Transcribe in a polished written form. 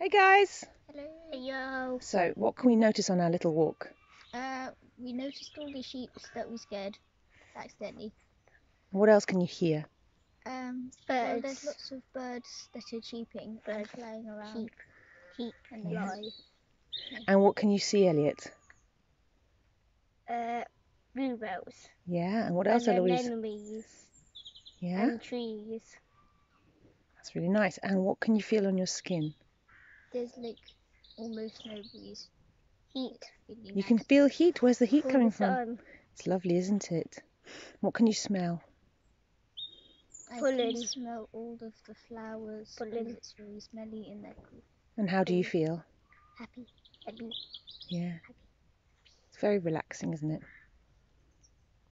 Hey guys! Hello. Yo. So, what can we notice on our little walk? We noticed all the sheep that we scared accidentally. What else can you hear? Well, there's lots of birds that are cheeping and flying around. Sheep and Yeah. fly. And what can you see, Elliot? Bluebells. Yeah, and what else, Eloise? Anemones. Yeah, And trees. that's really nice. And what can you feel on your skin? There's like almost no breeze. Heat. Really You nice. can feel heat. Where's the heat From coming the from? sun. It's lovely, isn't it? What can you smell? I Pollen. can smell all of the flowers because it's very smelly and they're cool. And how do you feel? Happy. Happy. Yeah. It's very relaxing, isn't it?